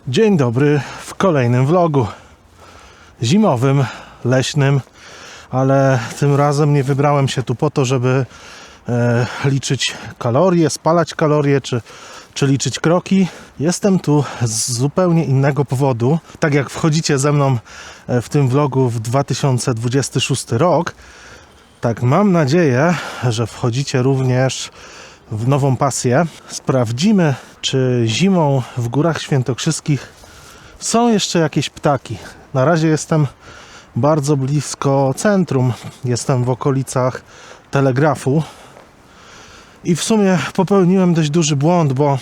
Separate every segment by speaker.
Speaker 1: Dzień dobry w kolejnym vlogu zimowym, leśnym, ale tym razem nie wybrałem się tu po to, żeby liczyć kalorie, spalać kalorie czy liczyć kroki. Jestem tu z zupełnie innego powodu. Tak jak wchodzicie ze mną w tym vlogu w 2026 rok, tak mam nadzieję, że wchodzicie również w nową pasję. Sprawdzimy, czy zimą w Górach Świętokrzyskich są jeszcze jakieś ptaki. Na razie jestem bardzo blisko centrum. Jestem w okolicach Telegrafu. I w sumie popełniłem dość duży błąd, bo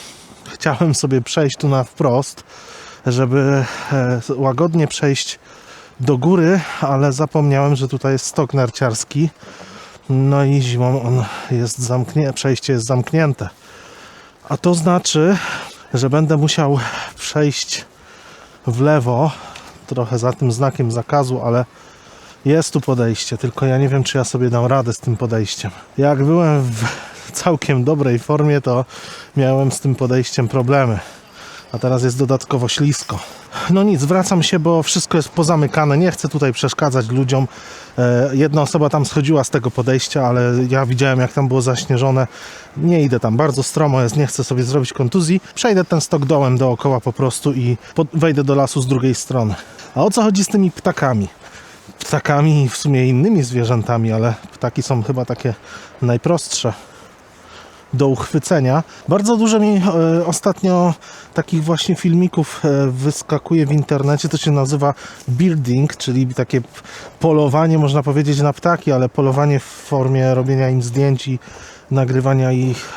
Speaker 1: chciałem sobie przejść tu na wprost, żeby łagodnie przejść do góry, ale zapomniałem, że tutaj jest stok narciarski. No i zimą on jest przejście jest zamknięte. A to znaczy, że będę musiał przejść w lewo, trochę za tym znakiem zakazu, ale jest tu podejście, tylko ja nie wiem, czy ja sobie dam radę z tym podejściem. Jak byłem w całkiem dobrej formie, to miałem z tym podejściem problemy, a teraz jest dodatkowo ślisko. No nic, wracam się, bo wszystko jest pozamykane, nie chcę tutaj przeszkadzać ludziom. Jedna osoba tam schodziła z tego podejścia, ale ja widziałem, jak tam było zaśnieżone. Nie idę tam, bardzo stromo jest, nie chcę sobie zrobić kontuzji. Przejdę ten stok dołem dookoła po prostu i wejdę do lasu z drugiej strony. A o co chodzi z tymi ptakami? Ptakami i w sumie innymi zwierzętami, ale ptaki są chyba takie najprostsze do uchwycenia. Bardzo dużo mi ostatnio takich właśnie filmików wyskakuje w internecie, to się nazywa birding, czyli takie polowanie, można powiedzieć, na ptaki, ale polowanie w formie robienia im zdjęć i nagrywania ich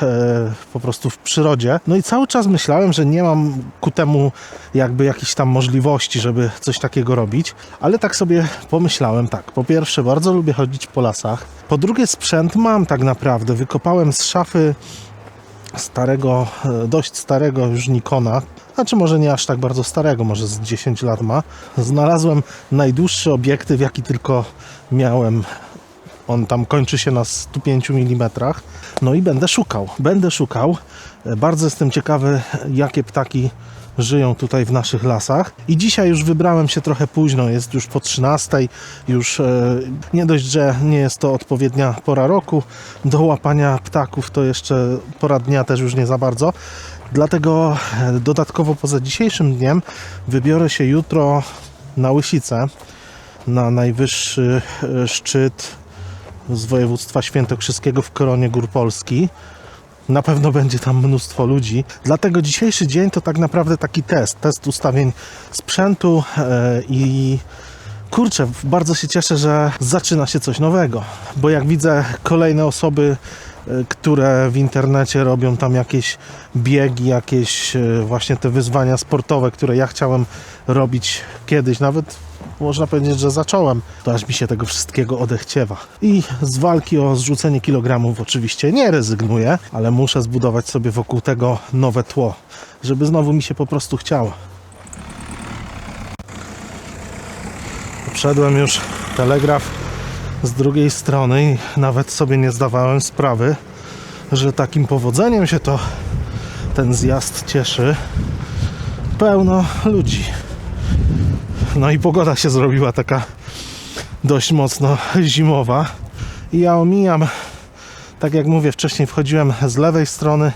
Speaker 1: po prostu w przyrodzie. No i cały czas myślałem, że nie mam ku temu jakby jakichś tam możliwości, żeby coś takiego robić, ale tak sobie pomyślałem, tak, po pierwsze bardzo lubię chodzić po lasach, po drugie sprzęt mam tak naprawdę, wykopałem z szafy starego, dość starego już Nikona, znaczy może nie aż tak bardzo starego, może z 10 lat ma. Znalazłem najdłuższy obiektyw, jaki tylko miałem. On tam kończy się na 105 mm. No i będę szukał. Bardzo jestem ciekawy, jakie ptaki żyją tutaj w naszych lasach. I dzisiaj już wybrałem się trochę późno, jest już po 13. Już nie dość, że nie jest to odpowiednia pora roku do łapania ptaków, to jeszcze pora dnia też już nie za bardzo. Dlatego dodatkowo poza dzisiejszym dniem wybiorę się jutro na Łysicę, na najwyższy szczyt z województwa świętokrzyskiego w koronie Gór Polski. Na pewno będzie tam mnóstwo ludzi. Dlatego dzisiejszy dzień to tak naprawdę taki test ustawień sprzętu i kurczę, bardzo się cieszę, że zaczyna się coś nowego, bo jak widzę kolejne osoby, które w internecie robią tam jakieś biegi, jakieś właśnie te wyzwania sportowe, które ja chciałem robić kiedyś, nawet można powiedzieć, że zacząłem, to aż mi się tego wszystkiego odechciewa. I z walki o zrzucenie kilogramów oczywiście nie rezygnuję, ale muszę zbudować sobie wokół tego nowe tło, żeby znowu mi się po prostu chciało. Wszedłem już Telegraf z drugiej strony i nawet sobie nie zdawałem sprawy, że takim powodzeniem się to ten zjazd cieszy. Pełno ludzi. No i pogoda się zrobiła taka dość mocno zimowa i ja omijam, tak jak mówię, wcześniej wchodziłem z lewej strony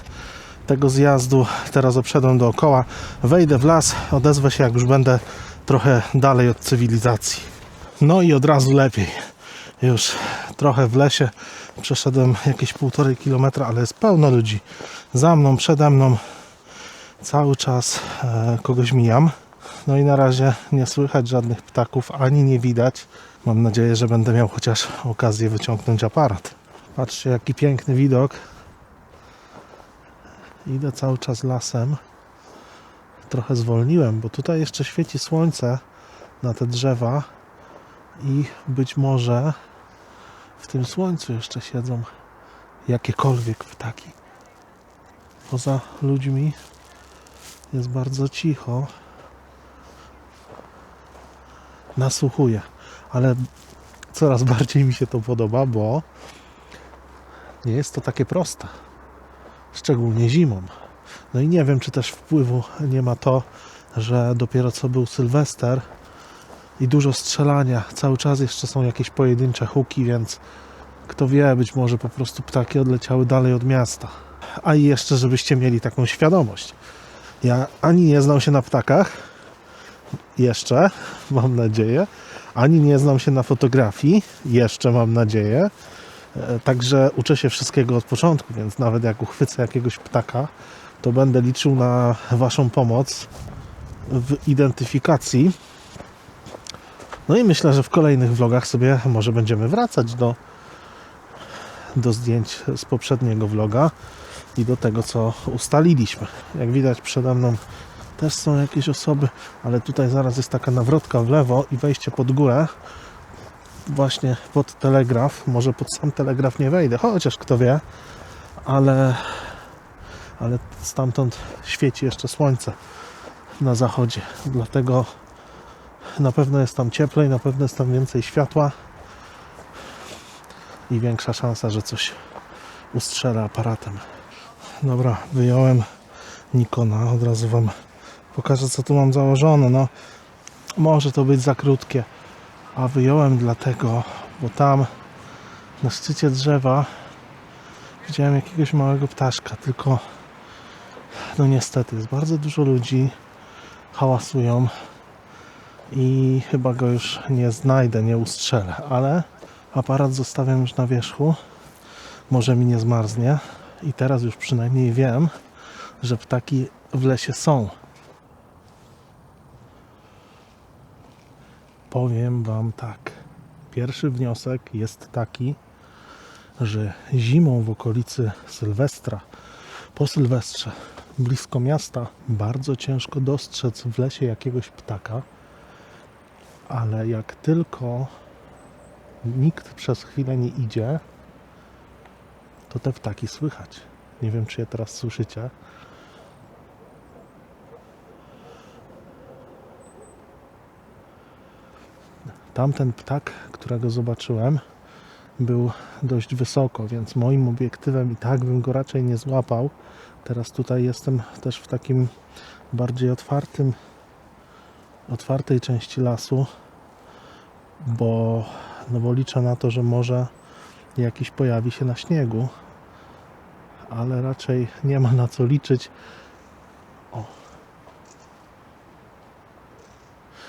Speaker 1: tego zjazdu, teraz obszedłem dookoła, wejdę w las, odezwę się, jak już będę trochę dalej od cywilizacji. No i od razu lepiej. Już trochę w lesie przeszedłem jakieś 1,5 kilometra, ale jest pełno ludzi. Za mną, przede mną cały czas kogoś mijam. No i na razie nie słychać żadnych ptaków, ani nie widać. Mam nadzieję, że będę miał chociaż okazję wyciągnąć aparat. Patrzcie, jaki piękny widok. Idę cały czas lasem. Trochę zwolniłem, bo tutaj jeszcze świeci słońce na te drzewa i być może w tym słońcu jeszcze siedzą jakiekolwiek ptaki. Poza ludźmi jest bardzo cicho. Nasłuchuję, ale coraz bardziej mi się to podoba, bo nie jest to takie proste, szczególnie zimą. No i nie wiem, czy też wpływu nie ma to, że dopiero co był Sylwester i dużo strzelania. Cały czas jeszcze są jakieś pojedyncze huki, więc kto wie, być może po prostu ptaki odleciały dalej od miasta. A i jeszcze, żebyście mieli taką świadomość. Ja ani nie znam się na ptakach, jeszcze, mam nadzieję, ani nie znam się na fotografii, jeszcze mam nadzieję. Także uczę się wszystkiego od początku, więc nawet jak uchwycę jakiegoś ptaka, to będę liczył na Waszą pomoc w identyfikacji. No i myślę, że w kolejnych vlogach sobie może będziemy wracać do zdjęć z poprzedniego vloga i do tego, co ustaliliśmy. Jak widać, przede mną też są jakieś osoby, ale tutaj zaraz jest taka nawrotka w lewo i wejście pod górę, właśnie pod telegraf. Może pod sam telegraf nie wejdę, chociaż kto wie, ale stamtąd świeci jeszcze słońce na zachodzie, dlatego na pewno jest tam cieplej, na pewno jest tam więcej światła i większa szansa, że coś ustrzelę aparatem. Dobra, wyjąłem Nikona, od razu Wam pokażę, co tu mam założone. No, może to być za krótkie, a wyjąłem dlatego, bo tam na szczycie drzewa widziałem jakiegoś małego ptaszka, tylko no niestety jest bardzo dużo ludzi, hałasują i chyba go już nie znajdę, nie ustrzelę, ale aparat zostawiam już na wierzchu, może mi nie zmarznie i teraz już przynajmniej wiem, że ptaki w lesie są. Powiem Wam tak, pierwszy wniosek jest taki, że zimą w okolicy Sylwestra, po Sylwestrze, blisko miasta, bardzo ciężko dostrzec w lesie jakiegoś ptaka, ale jak tylko nikt przez chwilę nie idzie, to te ptaki słychać. Nie wiem, czy je teraz słyszycie. Tamten ptak, którego zobaczyłem, był dość wysoko, więc moim obiektywem i tak bym go raczej nie złapał. Teraz tutaj jestem też w takim bardziej otwartej części lasu, bo liczę na to, że może jakiś pojawi się na śniegu, ale raczej nie ma na co liczyć. O.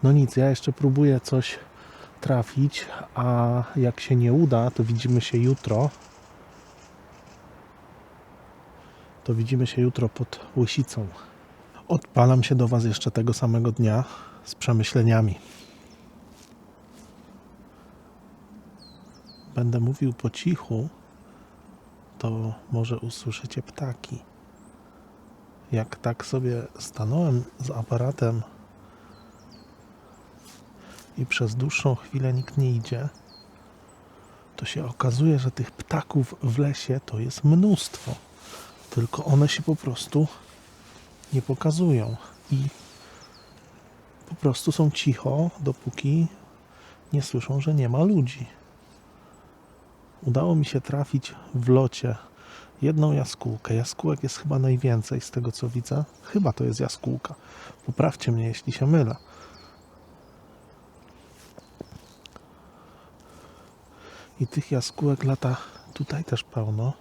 Speaker 1: No nic, ja jeszcze próbuję coś trafić, a jak się nie uda, to widzimy się jutro. Pod Łysicą. Odpalam się do Was jeszcze tego samego dnia z przemyśleniami. Będę mówił po cichu, to może usłyszycie ptaki. Jak tak sobie stanąłem z aparatem i przez dłuższą chwilę nikt nie idzie, to się okazuje, że tych ptaków w lesie to jest mnóstwo. Tylko one się po prostu nie pokazują i po prostu są cicho, dopóki nie słyszą, że nie ma ludzi. Udało mi się trafić w locie jedną jaskółkę. Jaskółek jest chyba najwięcej z tego, co widzę. Chyba to jest jaskółka. Poprawcie mnie, jeśli się mylę. I tych jaskółek lata tutaj też pełno,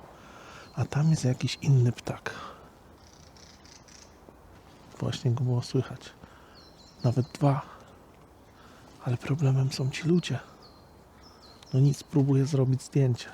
Speaker 1: a tam jest jakiś inny ptak. Właśnie go było słychać. Nawet dwa. Ale problemem są ci ludzie. No nic, próbuję zrobić zdjęcie.